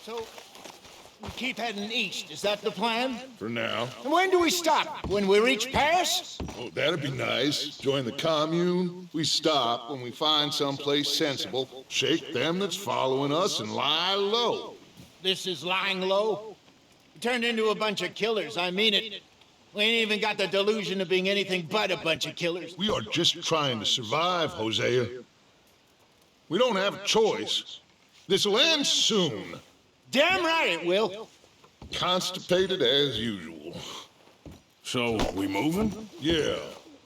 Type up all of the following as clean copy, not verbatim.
So, we keep heading east, is that the plan? For now. And when do we stop? When we reach Paris? Oh, that'd be nice. Join the commune. We stop when we find someplace sensible, shake them that's following us, and lie low. This is lying low? We turned into a bunch of killers, I mean it. We ain't even got the delusion of being anything but a bunch of killers. We are just trying to survive, Hosea. We don't have a choice. This'll end soon. Damn right it will. Constipated as usual. So, we moving? Yeah.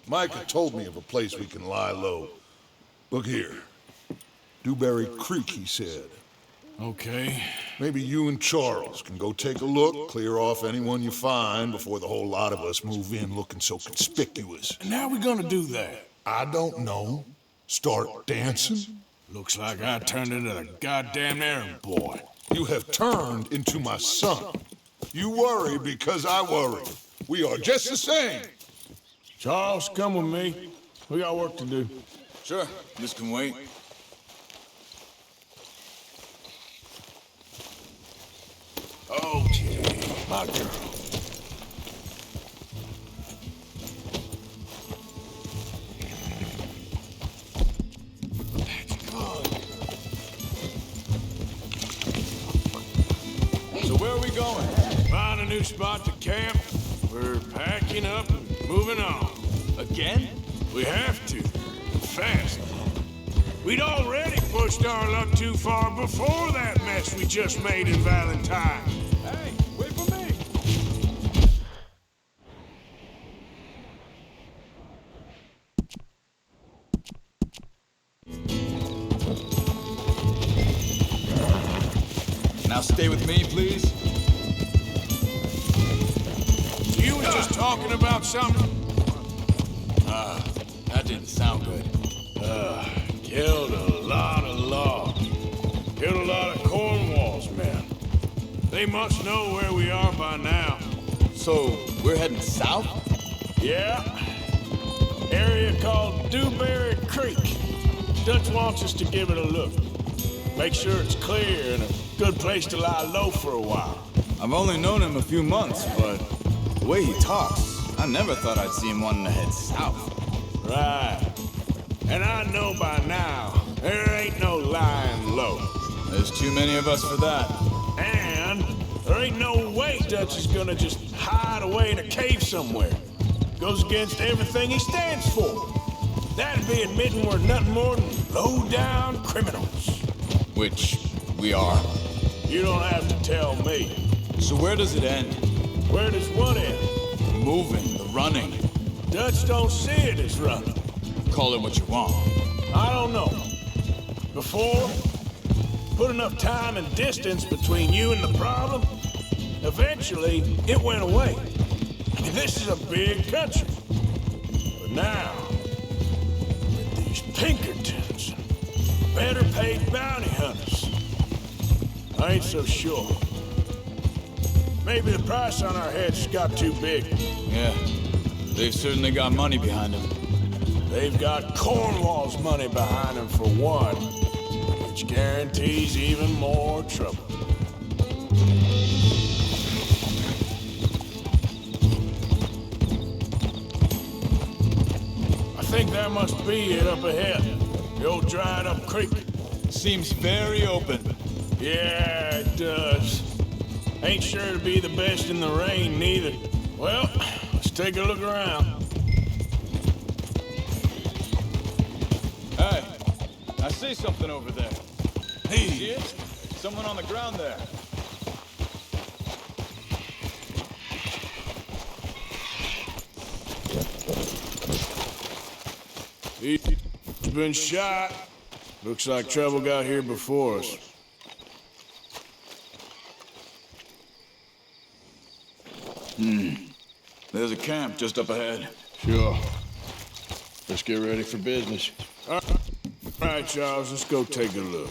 Micah told me of a place we can lie low. Look here. Dewberry Creek, he said. Okay. Maybe you and Charles can go take a look, clear off anyone you find before the whole lot of us move in looking so conspicuous. And how we gonna do that? I don't know. Start dancing? Looks like I turned into the goddamn errand boy. You have turned into my son. You worry because I worry. We are just the same. Charles, come with me. We got work to do. Sure, this can wait. Okay, my girl. So where are we going? Find a new spot to camp. We're packing up and moving on. Again? We have to. Fast. We'd already pushed our luck too far before that mess we just made in Valentine. Hey, wait for me! Now stay with me, please. You were just talking about something. That didn't sound good. Killed a lot of logs. Killed a lot of Cornwall's men. They must know where we are by now. So, we're heading south? Yeah. Area called Dewberry Creek. Dutch wants us to give it a look. Make sure it's clear and a good place to lie low for a while. I've only known him a few months, but the way he talks, I never thought I'd see him wanting to head south. Right. And I know by now, there ain't no lying low. There's too many of us for that. And there ain't no way Dutch is gonna just hide away in a cave somewhere. Goes against everything he stands for. That'd be admitting we're nothing more than low-down criminals. Which we are. You don't have to tell me. So where does it end? Where does what end? The moving, the running. Dutch don't see it as running. Call it what you want. I don't know. Before, put enough time and distance between you and the problem, eventually it went away. I mean, this is a big country. But now, with these Pinkertons, better paid bounty hunters, I ain't so sure. Maybe the price on our heads got too big. Yeah, they've certainly got money behind them. They've got Cornwall's money behind them for one, which guarantees even more trouble. I think that must be it up ahead. The old dried up creek. Seems very open. Yeah, it does. Ain't sure to be the best in the rain, neither. Well, let's take a look around. Hey, I see something over there. Hey. See it? Someone on the ground there. He's been shot. Looks like trouble got here before us. There's a camp just up ahead. Sure. Let's get ready for business. All right, Charles, let's go take a look.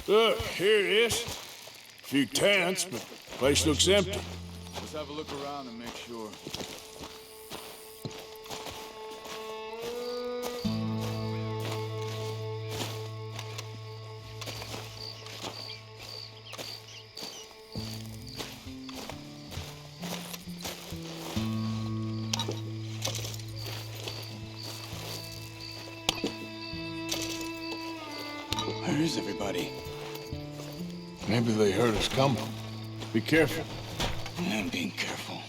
Look, here it is. A few tents, but the place looks empty. Let's have a look around and make sure. Where is everybody? Maybe they heard us coming. Be careful. I'm being careful.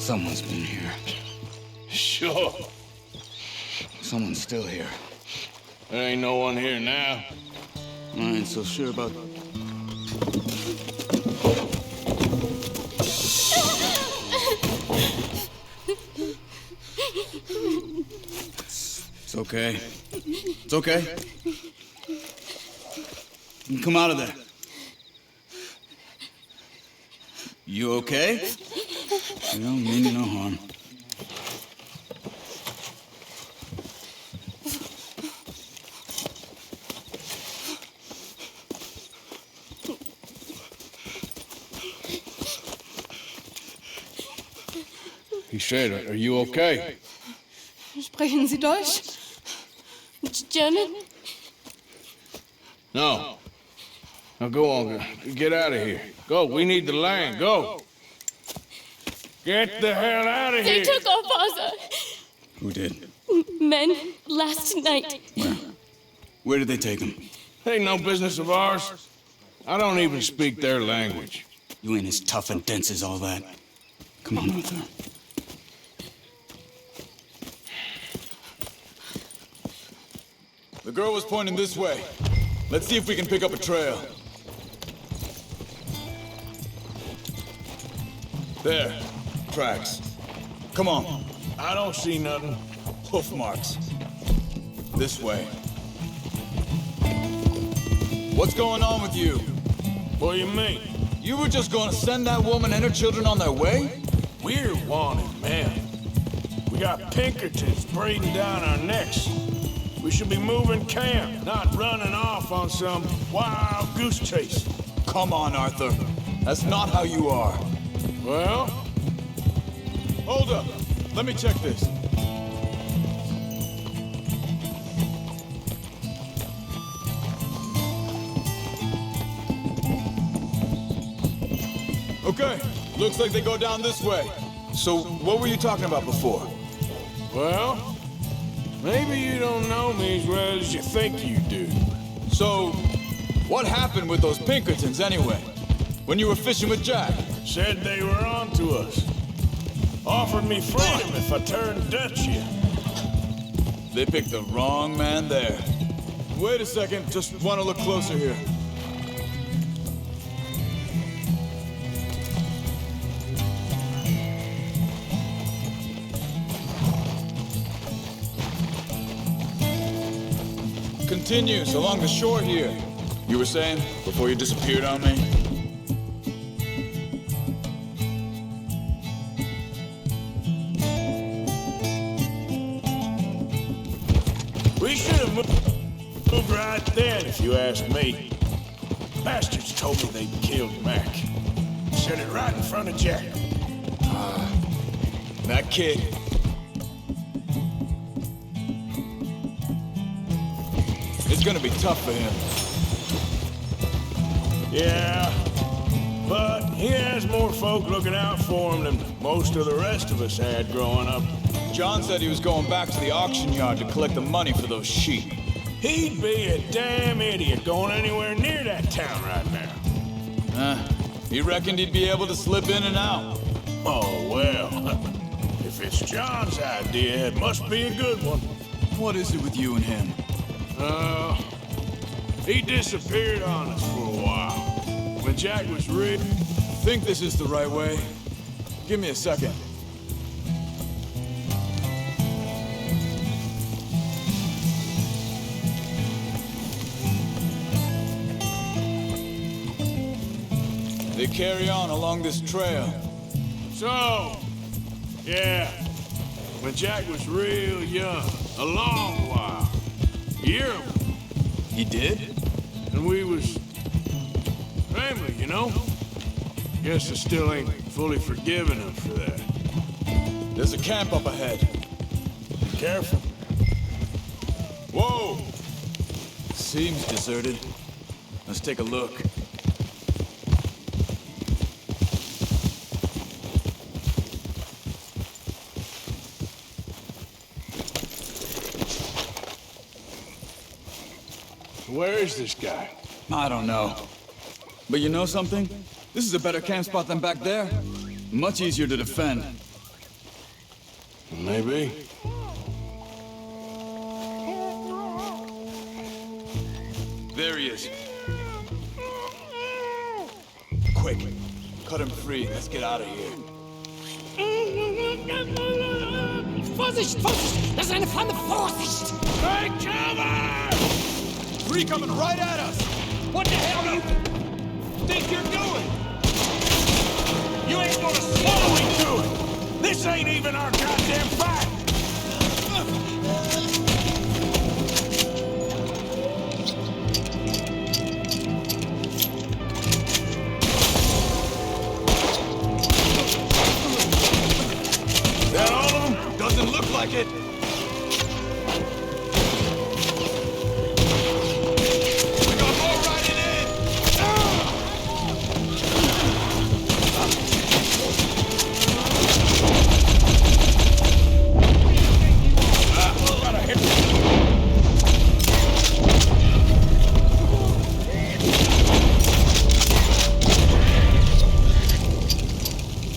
Someone's been here. Sure. Someone's still here. There ain't no one here now. I ain't so sure about... It's okay. It's okay. You can come out of there. You okay? You don't mean you no harm. He said, are you okay? Sprechen Sie Deutsch? German? No. Now go on, get out of here. Go, we need the land, go. Get the hell out of They here. took our father. Who did? Men last night. Where? Where did they take him? Ain't no business of ours. I don't even speak their language. You ain't as tough and dense as all that. Come on, Arthur. The girl was pointing this way. Let's see if we can pick up a trail. There. Tracks. Come on. I don't see nothing. Hoof marks. This way. What's going on with you? What do you mean? You were just gonna send that woman and her children on their way? We're wanted, man. We got Pinkertons breathing down our necks. We should be moving camp, not running off on some wild goose chase. Come on, Arthur. That's not how you are. Well, Hold up. Let me check this. Okay. Looks like they go down this way. So, what were you talking about before? well, maybe you don't know me as well as you think you do. So, what happened with those Pinkertons anyway? When you were fishing with Jack? Said they were on to us. Offered me freedom if I turned Dutch yet. They picked the wrong man there. Wait a second, just want to look closer here. Continues along the shore here. You were saying before you disappeared on me? We should have moved right then, if you ask me. Bastards told me they'd killed Mac. Said it right in front of Jack. That kid. It's gonna be tough for him. Yeah, but he has more folk looking out for him than most of the rest of us had growing up. John said he was going back to the auction yard to collect the money for those sheep. He'd be a damn idiot going anywhere near that town right now. He reckoned he'd be able to slip in and out. Oh, well, if it's John's idea, it must be a good one. What is it with you and him? He disappeared on us for a while. When Jack was rich. Think this is the right way? Give me a second. They carry on along this trail. So, yeah, when Jack was real young, a long while, year, He did? and we was family, you know? Guess I still ain't fully forgiven him for that. There's a camp up ahead. Careful. Whoa! Seems deserted. Let's take a look. Where is this guy? I don't know. But you know something? This is a better camp spot than back there. Much easier to defend. Maybe. There he is. Quick, cut him free. Let's get out of here. Vorsicht, Vorsicht! Das ist eine Pfanne! Vorsicht! Take cover! Three coming right at us! What the hell do you think you're doing? You ain't gonna slow me to it! This ain't even our goddamn fight! That all of them? Doesn't look like it. We got more riding in. Gotta hit.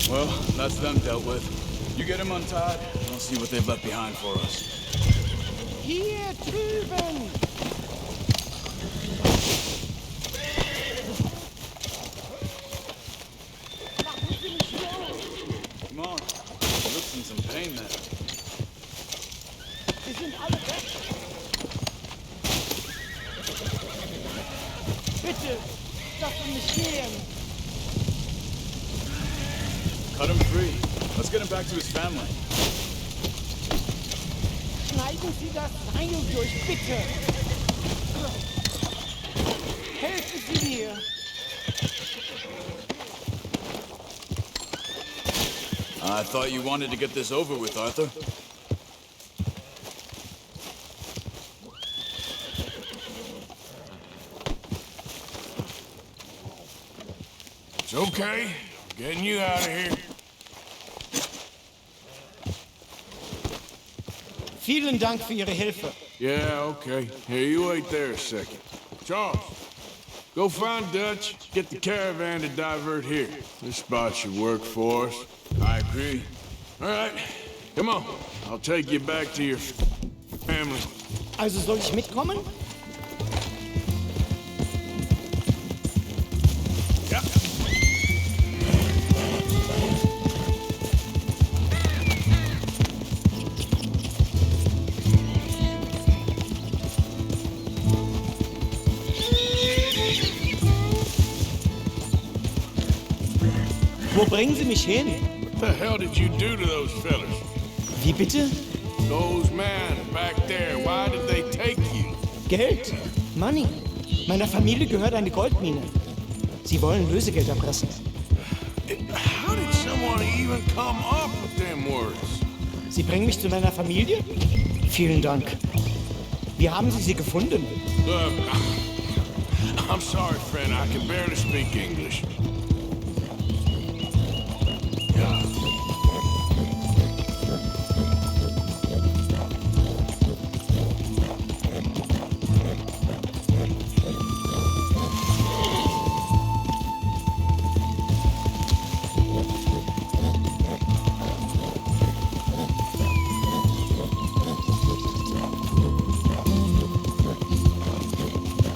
Well, that's them dealt with. You get him untied, and we'll see what they've left behind for us. Hier drüben! Come on. He looks in some pain there. Sie sind alle weg! Bitte, lassen mich gehen! Cut him free. Let's get him back to his family. Schneiden Sie das Seil durch, bitte! Helfen Sie mir! I thought you wanted to get this over with, Arthur. It's okay. I'm getting you out of here. Vielen Dank für Ihre Hilfe. Yeah, okay. Here, you wait there a second. Charles, go find Dutch, get the caravan to divert here. This spot should work for us. I agree. All right, come on. I'll take you back to your family. Also soll ich mitkommen? Yep. Wo bringen Sie mich hin? What the hell did you do to those fellas? Wie bitte? Those men back there, why did they take you? Geld? Money. Meiner Familie gehört eine Goldmine. Sie wollen Lösegeld erpressen. How did someone even come up with them words? Sie bringen mich zu meiner Familie? Vielen Dank. Wie haben Sie sie gefunden? Look, I'm sorry, friend. I can barely speak English. Yeah.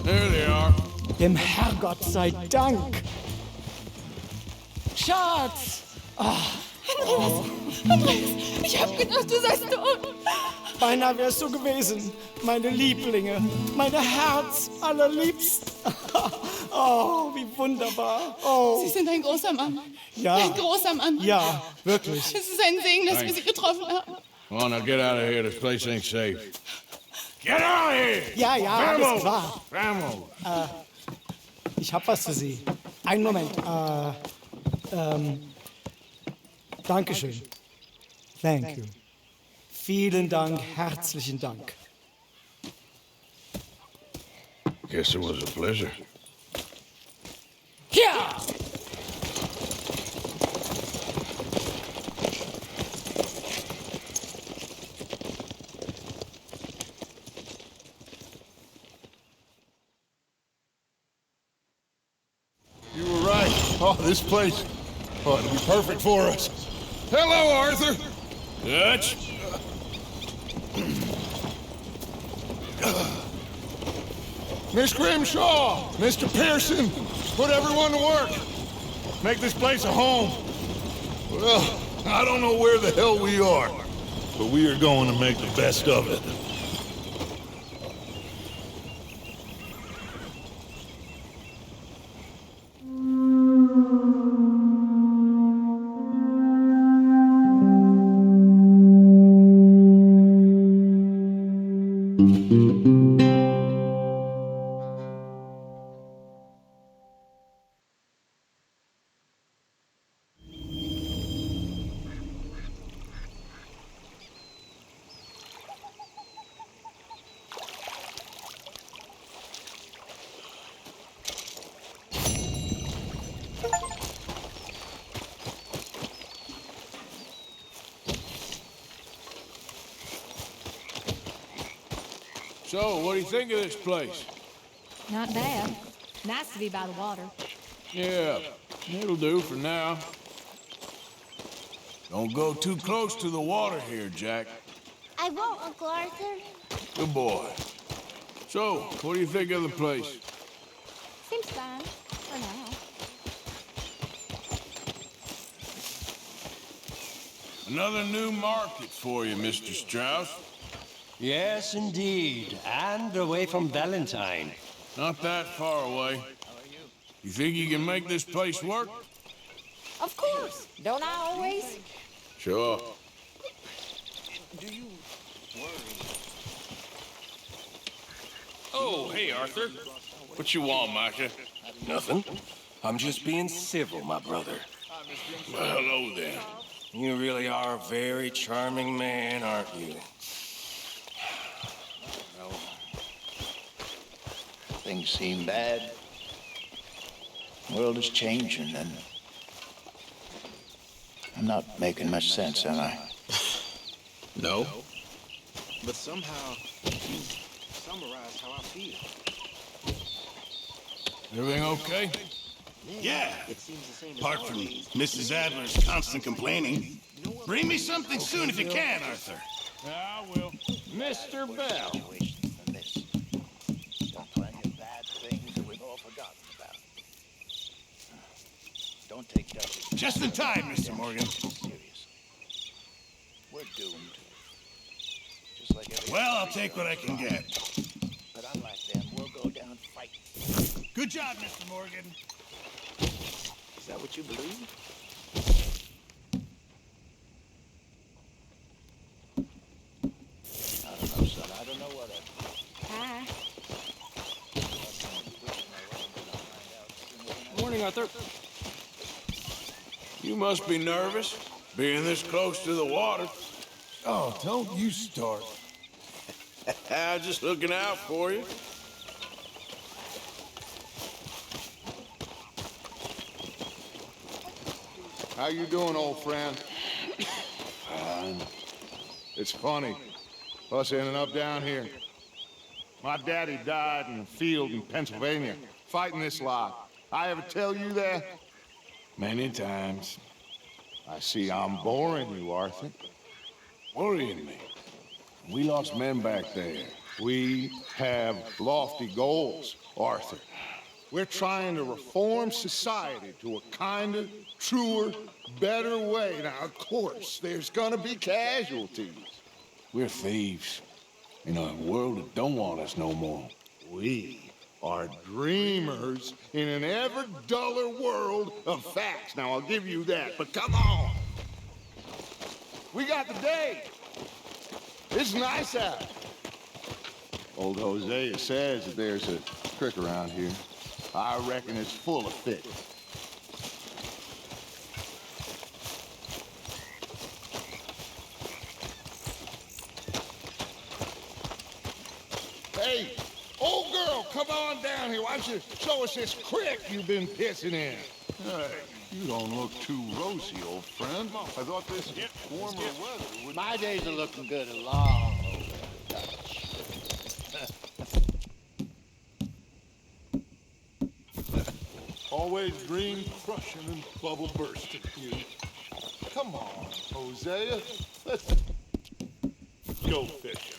There they are. Dem Herrgott sei Dank. Schatz! Andreas, ich hab gedacht, du seist tot. Beinahe wärst du gewesen. Meine Lieblinge. Meine Herz allerliebst. Oh, wie wunderbar. Oh. Sie sind ein großer Mann. Ja. Ein großer Mann. Ja, wirklich. Es ist ein Segen, dass wir Sie getroffen haben. Come on, now get out of here. This place ain't safe. Get out of here! Ja, ja, alles klar. Vamos! Ich hab was für Sie. Einen Moment. Dankeschön. Thank you. Vielen Dank, herzlichen Dank. Guess it was a pleasure. Ja! You were right. Oh, this place. Oh, it'll be perfect for us. Hello, Arthur. Dutch? Miss Grimshaw, Mr. Pearson, put everyone to work. Make this place a home. Well, I don't know where the hell we are, but we are going to make the best of it. So, what do you think of this place? Not bad. Nice to be by the water. Yeah, it'll do for now. Don't go too close to the water here, Jack. I won't, Uncle Arthur. Good boy. So, what do you think of the place? Seems fine, for now. Another new market for you, Mr. Strauss. Yes, indeed. And away from Valentine. Not that far away. You think you can make this place work? Of course. Don't I always? Sure. Oh, hey, Arthur. What you want, Micah? Nothing. I'm just being civil, my brother. Well, hello, then. You really are a very charming man, aren't you? Things seem bad. The world is changing, and I'm not making much sense, am I? No. But somehow, you summarize how I feel. Everything okay? Yeah. Apart from Mrs. Adler's constant complaining. Bring me something soon if you can, Arthur. Yeah, I will. Mr. Bell. Than this. Done plenty of bad things that we've all forgotten about. Don't take justice. Just in time, Mr. Morgan. Seriously. We're doomed. Just like every Well, I'll take what I can get. But unlike them, we'll go down fighting. Good job, Mr. Morgan. Is that what you believe? I don't know, son. I don't know what Hi. Morning, Arthur. You must be nervous, being this close to the water. Oh, don't you start. Just looking out for you. How you doing, old friend? It's funny, us ending up down here. My daddy died in a field in Pennsylvania, fighting this lot. I ever tell you that? Many times. I see I'm boring you, Arthur. Worrying me. We lost men back there. We have lofty goals, Arthur. We're trying to reform society to a kinder, truer, better way. Now, of course, there's gonna be casualties. We're thieves in a world that don't want us no more. We are dreamers in an ever duller world of facts. Now, I'll give you that, but come on. We got the day. It's nice out. Old Hosea says that there's a creek around here. I reckon it's full of fish. Hey, old girl, come on down here. Why don't you show us this creek you've been pissing in? Hey, you don't look too rosy, old friend. I thought this warmer weather would... My days are looking good along over. Always dream crushing and bubble bursting, you. Come on, Hosea. Let's go fishing.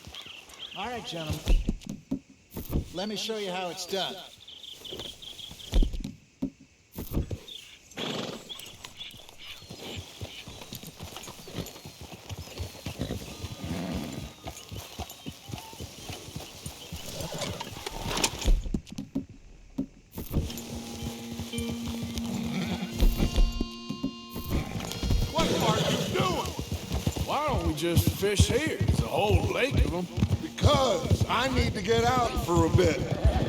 All right, gentlemen. Let me show you how it's done. Just fish here. There's a whole lake of them. Because I need to get out for a bit.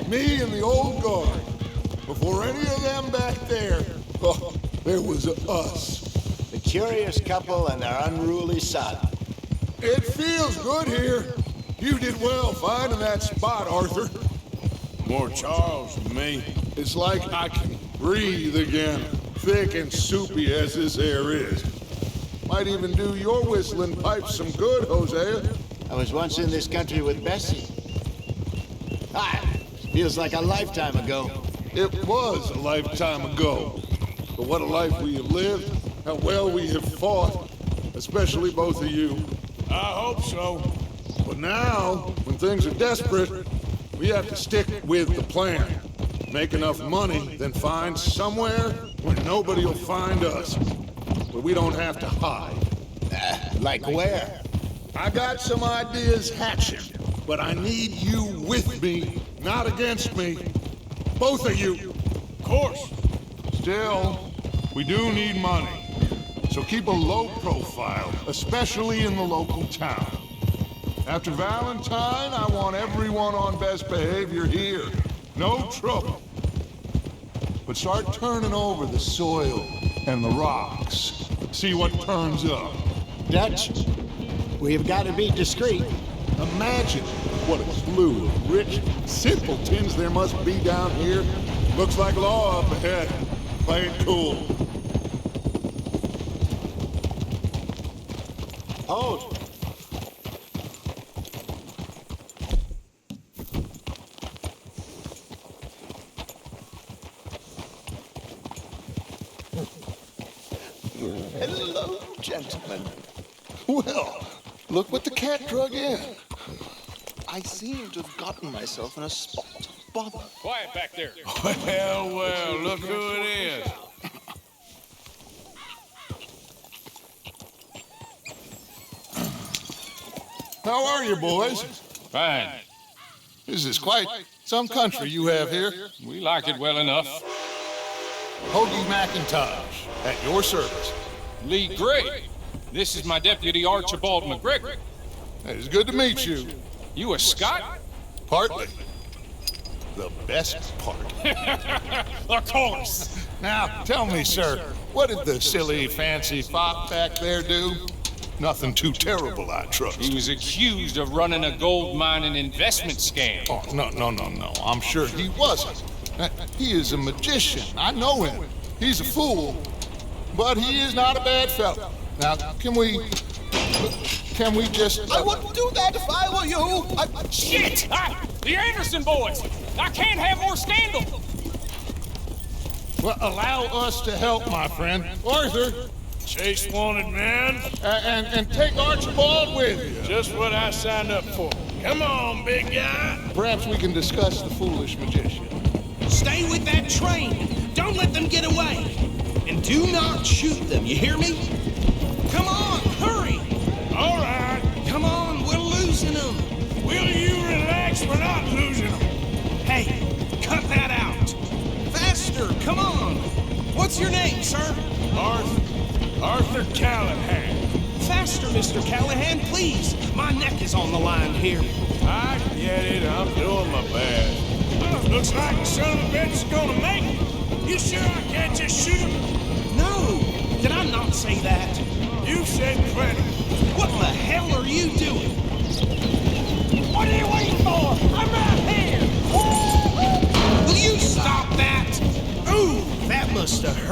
Me and the old guard. Before any of them back there, oh, there was us. The curious couple and their unruly son. It feels good here. You did well finding that spot, Arthur. More Charles than me. It's like I can breathe again, thick and soupy as this air is. Might even do your whistling pipes some good, Hosea. I was once in this country with Bessie. Feels like a lifetime ago. It was a lifetime ago. But what a life we have lived, how well we have fought, especially both of you. I hope so. But now, when things are desperate, we have to stick with the plan. Make enough money, then find somewhere where nobody will find us. Where we don't have to hide. Like where? I got some ideas hatching, but I need you with me, not against me. Both of you. Of course. Still, we do need money. So keep a low profile, especially in the local town. After Valentine, I want everyone on best behavior here. No trouble. But start turning over the soil and the rocks. See what turns up. Dutch, we've got to be discreet. Imagine what a slew of rich simpletons there must be down here. Looks like law up ahead. Play it cool. Hold. Hello, gentlemen. Well, look what the cat drug in. I seem to have gotten myself in a spot of bother. Quiet back there. Well, look who it is. How are you, boys? Fine. This is quite some country you have here. We like it well enough. Hoagie McIntosh, at your service. Lee Gray. This is my deputy Archibald McGregor. It's good to meet you. You a Scot? Partly. The best part. Of course. Now, tell me, sir, what did the silly, fancy fop back there do? Nothing too terrible, I trust. He was accused of running a gold mining investment scam. Oh, no. I'm sure he wasn't. He is a magician. I know him. He's a fool. But he is not a bad fellow. Now, can we just... I wouldn't do that if I were you. Shit! The Anderson boys! I can't have more scandal! Well, allow us to help, my friend. Arthur, Chase wanted man. and take Archibald with you. Just what I signed up for. Come on, big guy. Perhaps we can discuss the foolish magician. Stay with that train. Don't let them get away. And do not shoot them, you hear me? Come on, hurry! All right. Come on, we're losing them. Will you relax? We're not losing them. Hey, cut that out. Faster, come on. What's your name, sir? Arthur Callahan. Faster, Mr. Callahan, please. My neck is on the line here. I get it. I'm doing my best. Looks like the son of a bitch is gonna make it. You sure I can't just shoot him? No, did I not say that? You said plenty. What the hell are you doing? What are you waiting for? I'm out!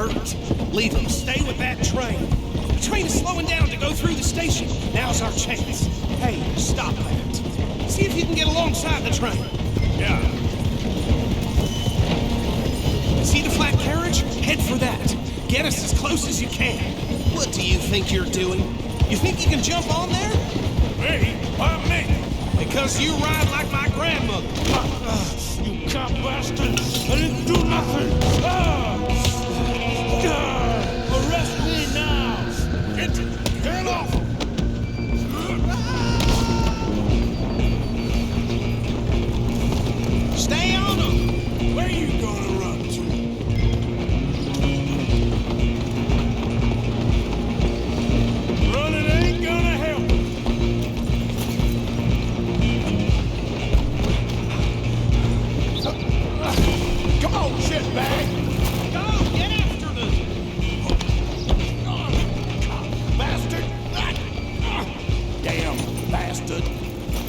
hurt. Leave them. Stay with that train. The train is slowing down to go through the station. Now's our chance. Hey, stop that. See if you can get alongside the train. Yeah. See the flat carriage? Head for that. Get us as close as you can. What do you think you're doing? You think you can jump on there? Me? Why me? Because you ride like my grandmother. You cop bastard! I didn't do nothing! Arrest me now! Get off! Stay on them! Where you gonna run to? Running ain't gonna help. Come on, shitbag! Go! Get after them! Bastard! Damn bastard!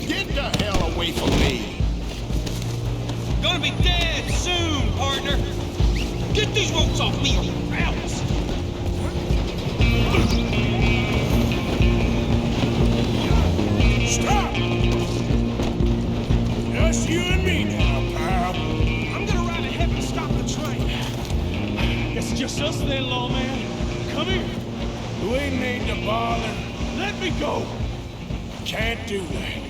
Get the hell away from me! Gonna be dead soon, partner! Get these ropes off me, you else! Stop! Just you and me now, pal. I'm gonna ride ahead and stop the train. Guess it's just us then, lawman. Come here. We ain't need to bother. Let me go. Can't do that.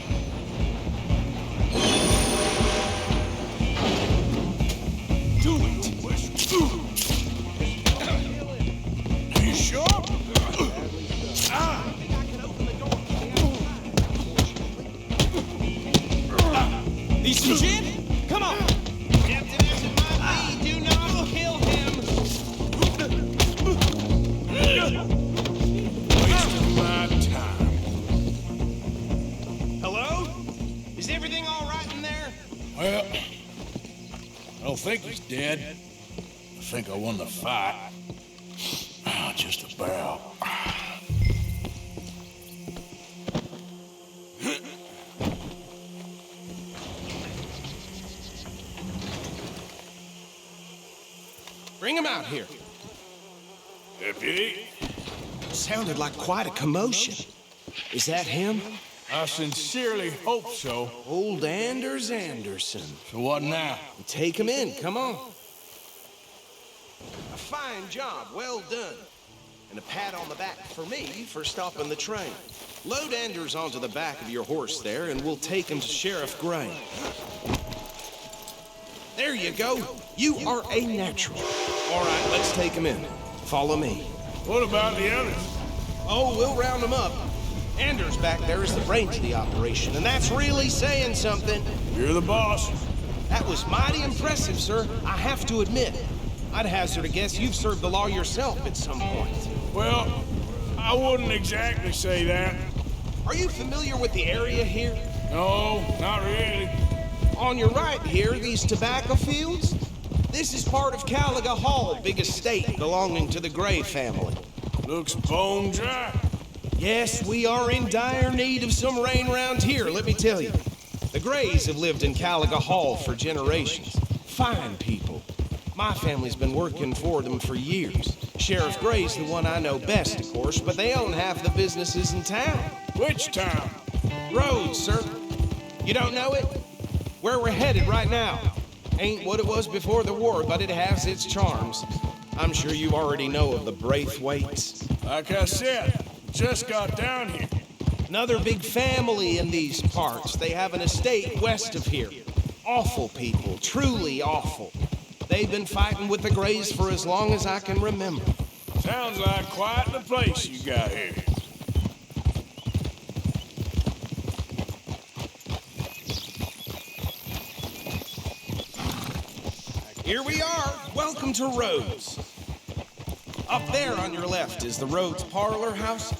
Do it. Are you sure? Need some gin? Come on! Captain as it might be, do not kill him! Wasting my time. Hello? Is everything all right in there? Well, I don't think he's dead. I think I won the fight. Just about. Bring him out here. Deputy, Sounded like quite a commotion. Is that him? I sincerely hope so. Old Anders Anderson. So what now? Take him in, come on. A fine job, well done. And a pat on the back for me for stopping the train. Load Anders onto the back of your horse there, and we'll take him to Sheriff Gray. There you go. You are a natural. All right, let's take him in. Follow me. What about the others? Oh, we'll round them up. Anders back there is the brains of the operation, and that's really saying something. You're the boss. That was mighty impressive, sir. I have to admit. I'd hazard a guess you've served the law yourself at some point. Well, I wouldn't exactly say that. Are you familiar with the area here? No, not really. On your right here, these tobacco fields? This is part of Caliga Hall, big estate belonging to the Gray family. Looks bone dry. Yes, we are in dire need of some rain around here, let me tell you. The Grays have lived in Caliga Hall for generations. Fine people. My family's been working for them for years. Sheriff Gray's the one I know best, of course, but they own half the businesses in town. Which town? Rhodes, sir. You don't know it? Where we're headed right now. Ain't what it was before the war, but it has its charms. I'm sure you already know of the Braithwaites. Like I said, just got down here. Another big family in these parts. They have an estate west of here. Awful people, truly awful. They've been fighting with the Grays for as long as I can remember. Sounds like quite the place you got here. Here we are. Welcome to Rhodes. Up there on your left is the Rhodes Parlor House.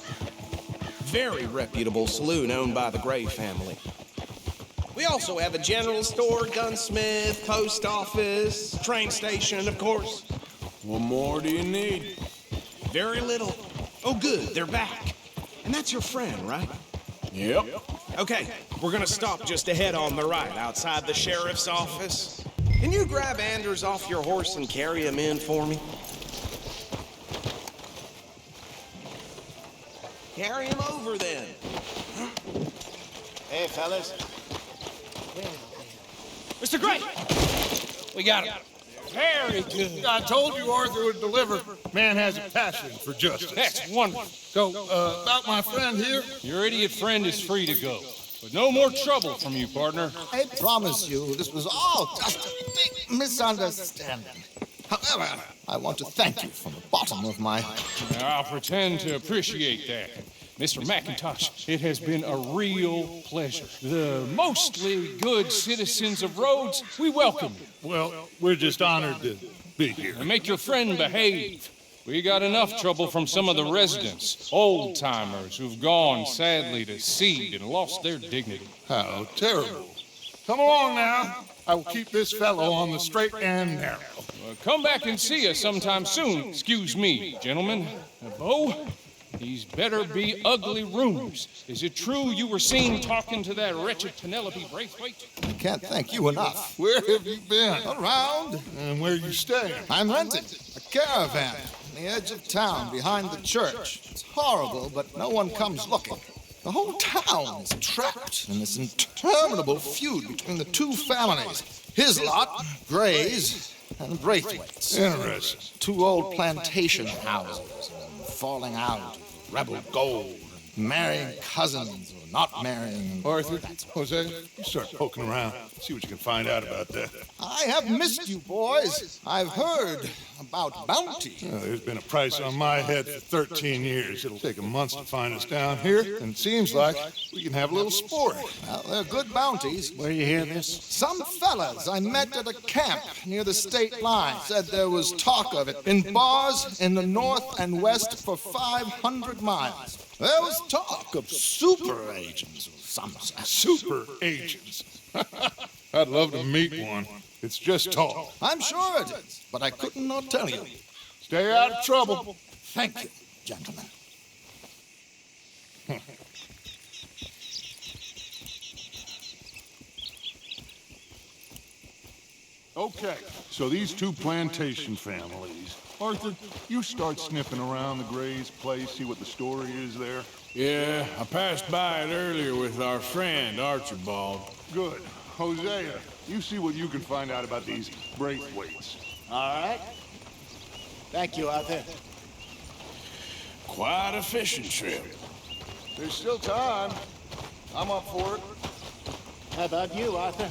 Very reputable saloon owned by the Gray family. We also have a general store, gunsmith, post office, train station, of course. What more do you need? Very little. Oh, good, they're back. And that's your friend, right? Yep. Okay, we're gonna stop just ahead on the right, outside the sheriff's office. Can you grab Anders off your horse and carry him in for me? Carry him over then. Hey, fellas. Mr. Gray! We got him. Very good. I told you Arthur would deliver. Man has a passion for justice. That's wonderful. So, about my friend here? Your idiot friend is free to go. But no more trouble from you, partner. I promise you, this was all just a big misunderstanding. However, I want to thank you from the bottom of my... I'll pretend to appreciate that. Mr. McIntosh, it has been a real pleasure. The mostly good citizens of Rhodes, we welcome you. Well, we're just honored to be here. And make your friend behave. We got enough trouble from some of the residents, old-timers who've gone, sadly, to seed and lost their dignity. How terrible. Come along now. I will keep this fellow on the straight and narrow. Come back and see us sometime soon. Excuse me, gentlemen. Bo, these better be ugly rumors. Is it true you were seen talking to that wretched Penelope Braithwaite? I can't thank you enough. Where have you been? Around. And where you staying? I'm renting a caravan on the edge of town behind the church. It's horrible, but no one comes looking. The whole town is trapped in this interminable feud between the two families. His lot, Gray's, and Braithwaite's. Interesting. Two old plantation houses, and falling out, rebel gold, marrying cousins or not marrying. Arthur, Jose, you start poking around. See what you can find out about that. I have missed you, boys. I've heard about bounty. There's been a price on my head for 13 years. It'll take a month to find us down here, and it seems like we can have a little sport. Well, they're good bounties. Where you hear this? Some fellas I met at a camp near the state line said there was talk of it in bars in the north and west for 500 miles. There was talk of super agents of some sort. Super agents. I'd love to meet one. It's just talk. I'm sure it is, but I couldn't not tell you. Stay out of trouble. Thank you, gentlemen. Okay, so these two plantation families. Arthur, you start sniffing around the Gray's place, see what the story is there. Yeah, I passed by it earlier with our friend, Archibald. Good. Hosea, you see what you can find out about these Braithwaites. All right. Thank you, Arthur. Quite a fishing trip. There's still time. I'm up for it. How about you, Arthur?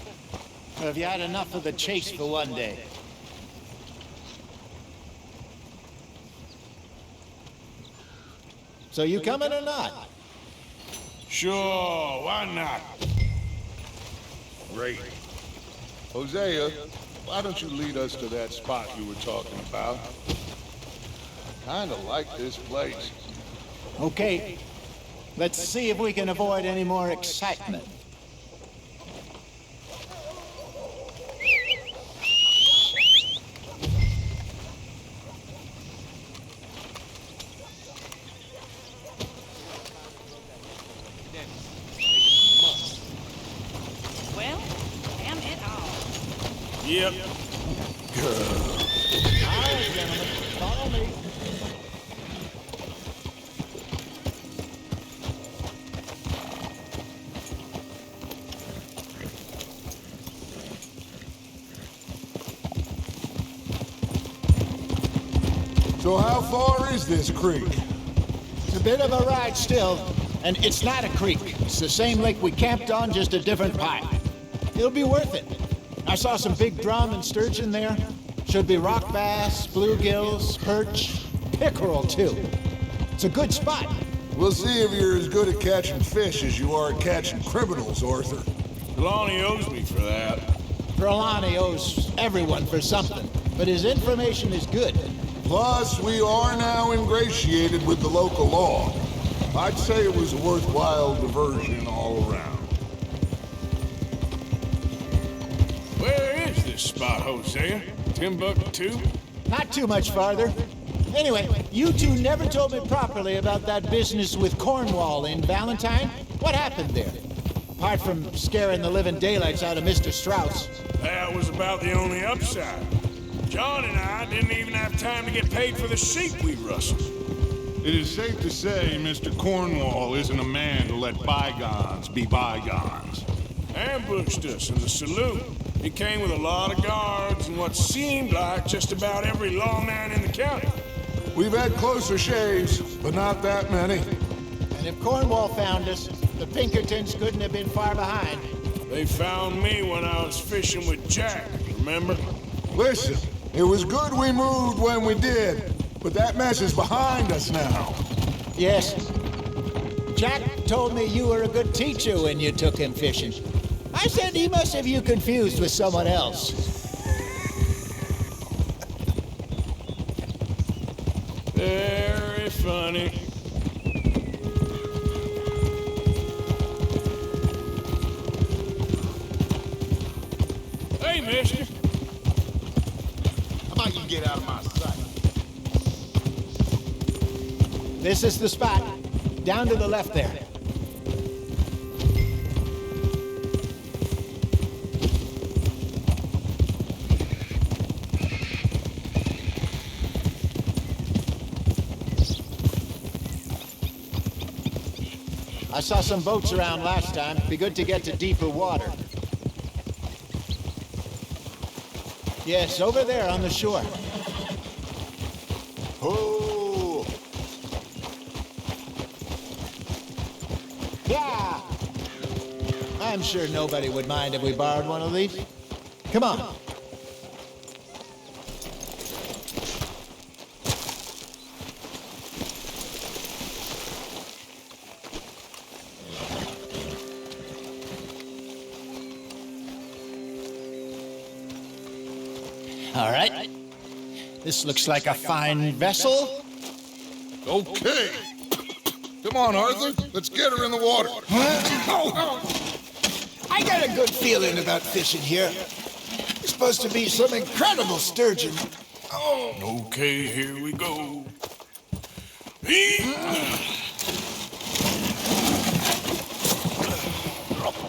Or have you had enough of the chase for one day? So you coming or not? Sure, why not? Great. Hosea, why don't you lead us to that spot you were talking about? Kinda like this place. Okay. Let's see if we can avoid any more excitement. Well, damn it all. Yep. All right, gentlemen. Follow me. So how far is this creek? It's a bit of a ride still, and it's not a creek. It's the same lake we camped on, just a different pipe. It'll be worth it. I saw some big drum and sturgeon there. Should be rock bass, bluegills, perch, pickerel too. It's a good spot. We'll see if you're as good at catching fish as you are at catching criminals, Arthur. Trelawney owes me for that. Trelawney owes everyone for something, but his information is good. Plus, we are now ingratiated with the local law. I'd say it was a worthwhile diversion all around. Where is this spot, Hosea? Timbuktu? Not too much farther. Anyway, you two never told me properly about that business with Cornwall in Valentine. What happened there? Apart from scaring the living daylights out of Mr. Strauss. That was about the only upside. John and I didn't even have time to get paid for the sheep we rustled. It is safe to say Mr. Cornwall isn't a man to let bygones be bygones. Ambushed us in the saloon. He came with a lot of guards and what seemed like just about every lawman in the county. We've had closer shaves, but not that many. And if Cornwall found us, the Pinkertons couldn't have been far behind. They found me when I was fishing with Jack, remember? Listen, it was good we moved when we did, but that mess is behind us now. Yes. Jack told me you were a good teacher when you took him fishing. I said he must have you confused with someone else. Very funny. Hey, mister. How about you get out of my sight? This is the spot. Down to the left there. I saw some boats around last time. Be good to get to deeper water. Yes, over there on the shore. Oh! Yeah! I'm sure nobody would mind if we borrowed one of these. Come on. All right. This looks like a fine vessel. Okay. Come on, Arthur. Let's get her in the water. I got a good feeling about fishing here. It's supposed to be some incredible sturgeon. Okay, here we go.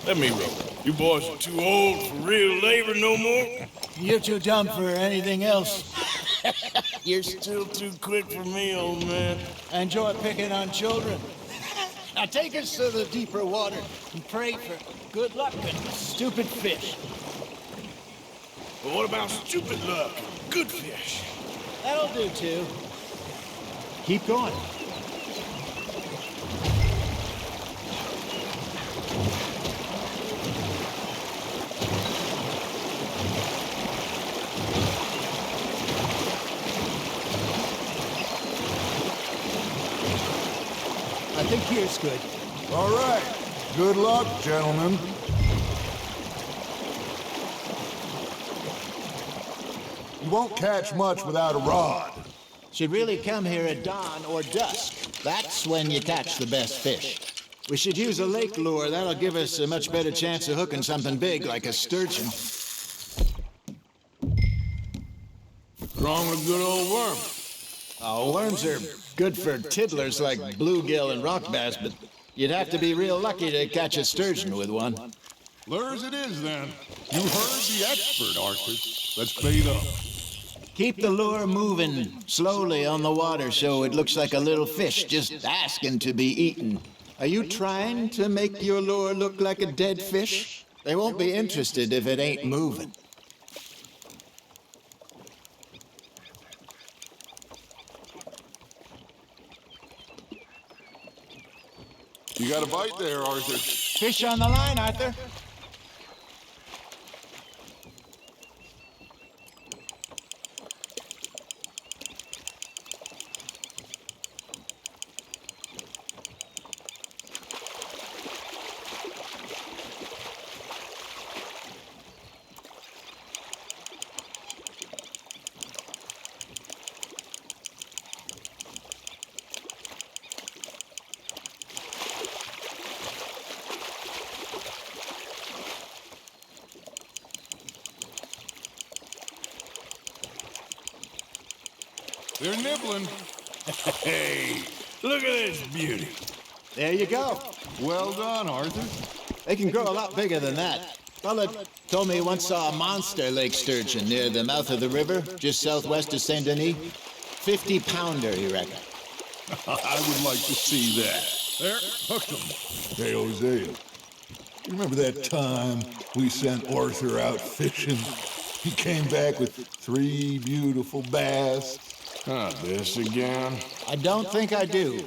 Let me row. You boys are too old for real labor no more. You're too dumb for anything else. You're still too quick for me, old man. I enjoy picking on children. Now take us to the deeper water and pray for good luck and stupid fish. But what about stupid luck and good fish? That'll do too. Keep going. I think here's good. All right. Good luck, gentlemen. You won't catch much without a rod. Should really come here at dawn or dusk. That's when you catch the best fish. We should use a lake lure. That'll give us a much better chance of hooking something big like a sturgeon. What's wrong with good old worm? Oh, worms are good for tiddlers like bluegill and rock bass, but you'd have to be real lucky to catch a sturgeon with one. Lures it is, then. You heard the expert, Arthur. Let's bait up. Keep the lure moving slowly on the water so it looks like a little fish just asking to be eaten. Are you trying to make your lure look like a dead fish? They won't be interested if it ain't moving. You got a bite there, Arthur. Fish on the line, Arthur. They're nibbling. Hey, look at this beauty. There you go. Well done, Arthur. They can grow a lot bigger than that. Fella told me he once saw a monster lake sturgeon near the mouth of the river, just southwest of Saint Denis. 50-pounder, he reckoned. I would like to see that. There, hooked him. Hey, Hosea, you remember that time we sent Arthur out fishing? He came back with 3 beautiful bass. Not this again. I don't think I do.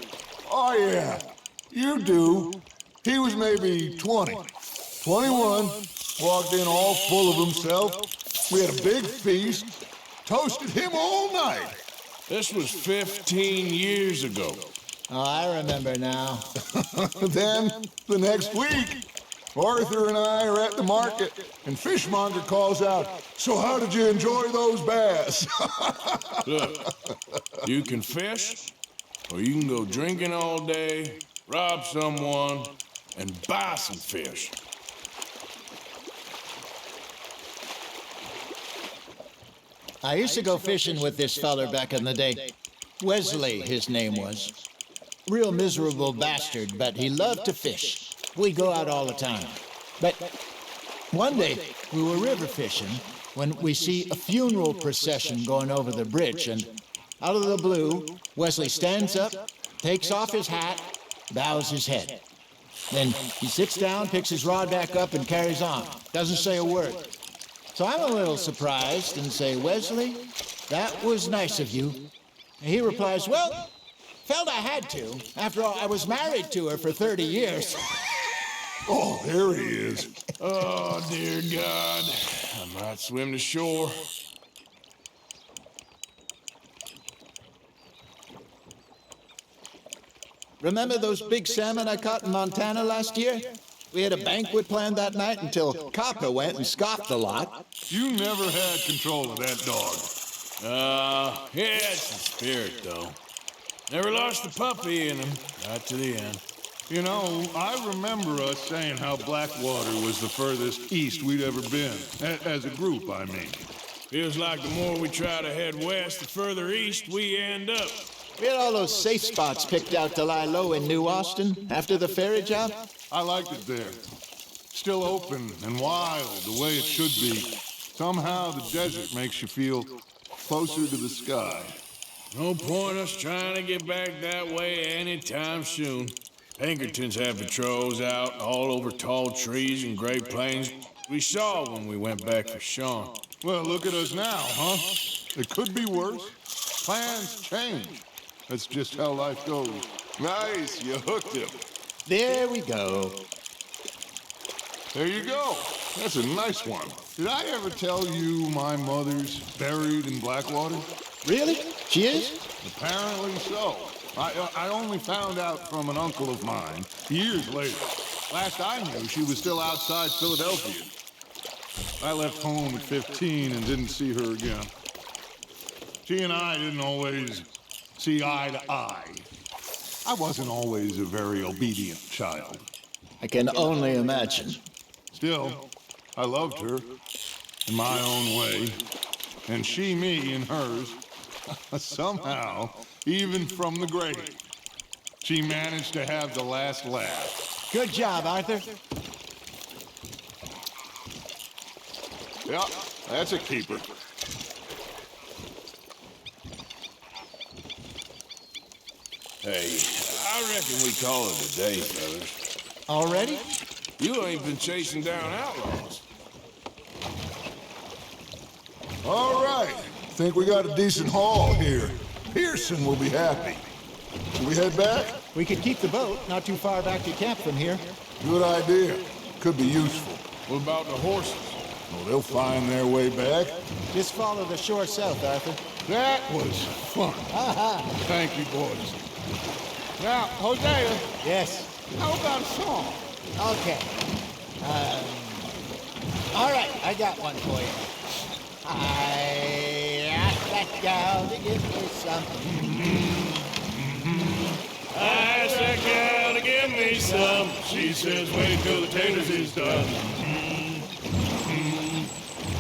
Oh, yeah, you do. He was maybe 20, 21, walked in all full of himself. We had a big feast, toasted him all night. This was 15 years ago. Oh, I remember now. Then, the next week, Arthur and I are at the market, and Fishmonger calls out, "So how did you enjoy those bass?" Look, you can fish, or you can go drinking all day, rob someone, and buy some fish. I used to go fishing with this feller back in the day. Wesley, his name was. Real miserable bastard, but he loved to fish. We'd go out all the time. But one day, we were river fishing when we see a funeral procession going over the bridge, and out of the blue, Wesley stands up, takes off his hat, bows his head. Then he sits down, picks his rod back up, and carries on. Doesn't say a word. So I'm a little surprised and say, "Wesley, that was nice of you." And he replies, "Well, felt I had to. After all, I was married to her for 30 years. Oh, there he is. Oh, dear God. I might swim to shore. Remember those big salmon I caught in Montana last year? We had a banquet planned that night until Copper went and scoffed a lot. You never had control of that dog. He had some spirit, though. Never lost the puppy in him, right to the end. You know, I remember us saying how Blackwater was the furthest east we'd ever been. As a group, I mean. Feels like the more we try to head west, the further east we end up. We had all those safe spots picked out to lie low in New Austin after the ferry job. I liked it there. Still open and wild, the way it should be. Somehow the desert makes you feel closer to the sky. No point us trying to get back that way anytime soon. Pinkertons have patrols out all over tall trees and Great Plains. We saw when we went back for Sean. Well, look at us now, huh? It could be worse. Plans change. That's just how life goes. Nice, you hooked him. There we go. There you go. That's a nice one. Did I ever tell you my mother's buried in Blackwater? Really? She is? Apparently so. I only found out from an uncle of mine years later. Last I knew, she was still outside Philadelphia. I left home at 15 and didn't see her again. She and I didn't always see eye to eye. I wasn't always a very obedient child. I can only imagine. Still, I loved her in my own way, and she me in hers. Somehow, even from the grave, she managed to have the last laugh. Good job, Arthur. Yeah, that's a keeper. Hey, I reckon we call it a day, fellas. Already? You ain't been chasing down outlaws. All right. Think we got a decent haul here. Pearson will be happy. Should we head back? We could keep the boat not too far back to camp from here. Good idea. Could be useful. What about the horses? Well, they'll find their way back. Just follow the shore south, Arthur. That was fun. Thank you, boys. Now, Hosea, Yes. how about a song? Okay. All right, I got one for you. I asked that gal to give me some. I asked that gal to give me some. She says, wait till the taters is done.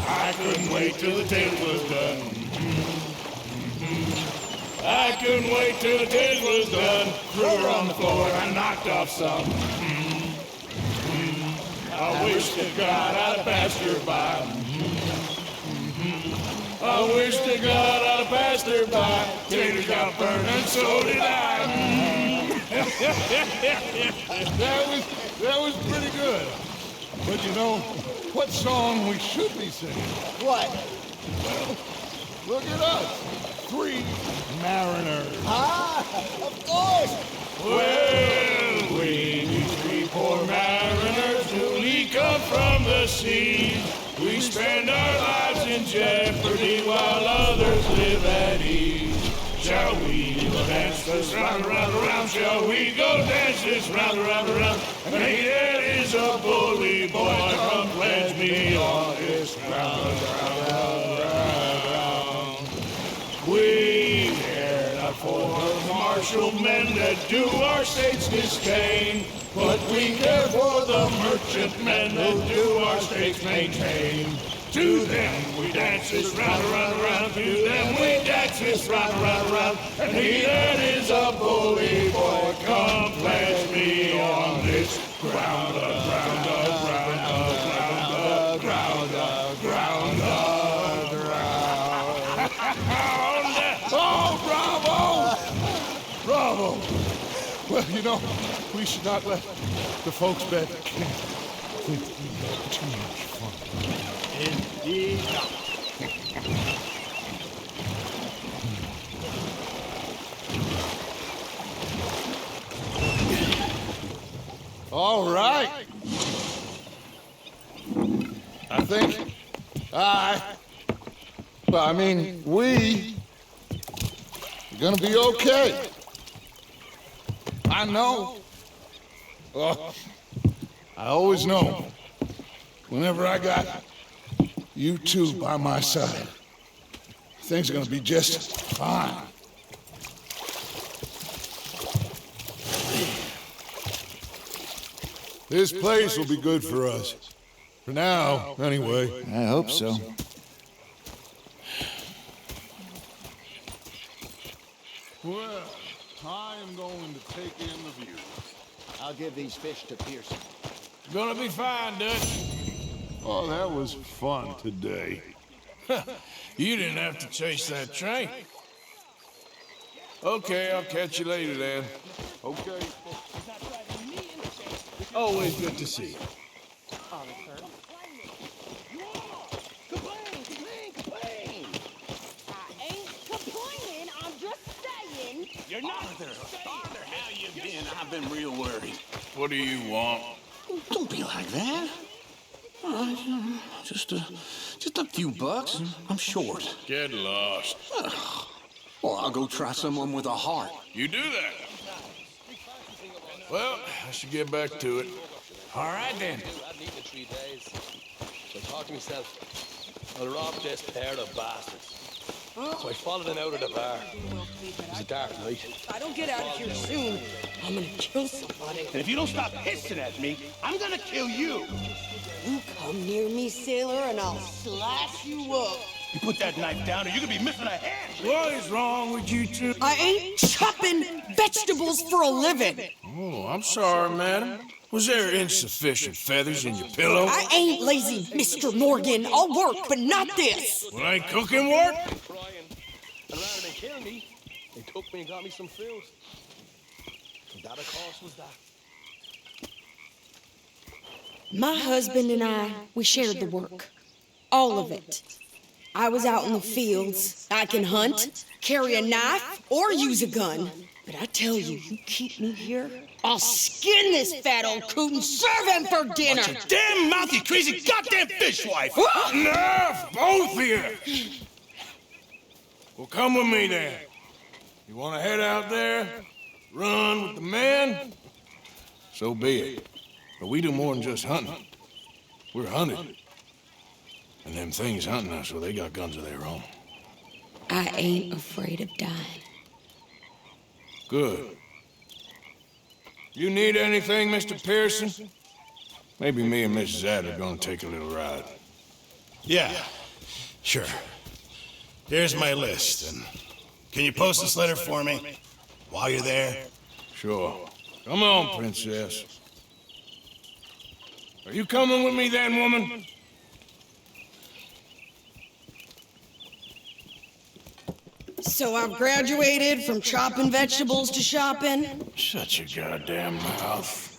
I couldn't wait till the taters was done. I couldn't wait till the taters was done. Threw her on the floor and I knocked off some. I wish to God I'd have passed her by. I wish to God I'd passed her by. Taters got burned and so did I. That was pretty good. But you know, what song we should be singing? What? Look at us. 3 mariners. Ah, of course! Well, we 3 poor mariners newly come from the sea. We spend our lives in jeopardy while others live at ease. Shall we go dance this round, around, around? Shall we go dance this round, around, around? And there is a bully boy, come pledge me on this round, round, round, round. We care not for the martial men that do our state's disdain, but we care for the merchant men that do our states maintain. To them we dance this round, around, around. To them we dance this round, around, around. And he that is a bully boy, come pledge me on this ground, ground, ground, ground, ground, ground, ground. Oh, bravo! Bravo! Well, you know, we should not let the folks back think we have too much fun. Indeed not. All right. I think we are gonna be okay. I know. Oh, I always know. Whenever I got you two by my side, things are gonna be just fine. This place will be good for us. For now, anyway. I hope so. Well, I am going to take in the view. I'll give these fish to Pearson. Gonna be fine, Dutch. Oh, that was fun today. You didn't have to chase that train. Okay, I'll catch you later then. Okay. Always good to see you. You're not there. Father, how you been? I've been real worried. What do you want? Don't be like that. All right, just a few bucks. I'm short. Get lost. Well, I'll go try someone with a heart. You do that. Well, I should get back to it. All right, then. I'd need the 3 days. So I thought to myself, I'll rob this pair of bastards. So I followed them out of the bar. It was a dark night. If I don't get out of here soon, I'm gonna kill somebody. And if you don't stop hissing at me, I'm gonna kill you. You come near me, sailor, and I'll slash you up. You put that knife down or you're gonna be missing a hand. What is wrong with you two? I ain't chopping vegetables for a living. Oh, I'm sorry, madam. Was there insufficient feathers in your pillow? I ain't lazy, Mr. Morgan. I'll work, but not this. Well, ain't cooking work? Crying. And rather than kill me, they took me and got me some food. And that, of course, was that. My husband and I, we shared the work. All of it. I was out in the fields. I can hunt, carry a knife, or use a gun. But I tell you, you keep me here, I'll skin this fat old coot and serve him for dinner. Watch your damn mouth, you crazy goddamn fishwife! Enough, both of you! Well, come with me then. You want to head out there, run with the men? So be it. But we do more than just hunting. We're hunted. And them things hunting us, well, they got guns of their own. I ain't afraid of dying. Good. You need anything, Mr. Pearson? Maybe me and Mrs. Ad are gonna take a little ride. Yeah, sure. Here's my list, and can you post this letter for me while you're there? Sure. Come on, princess. Are you coming with me then, woman? So I've graduated from chopping vegetables to shopping. Shut your goddamn mouth.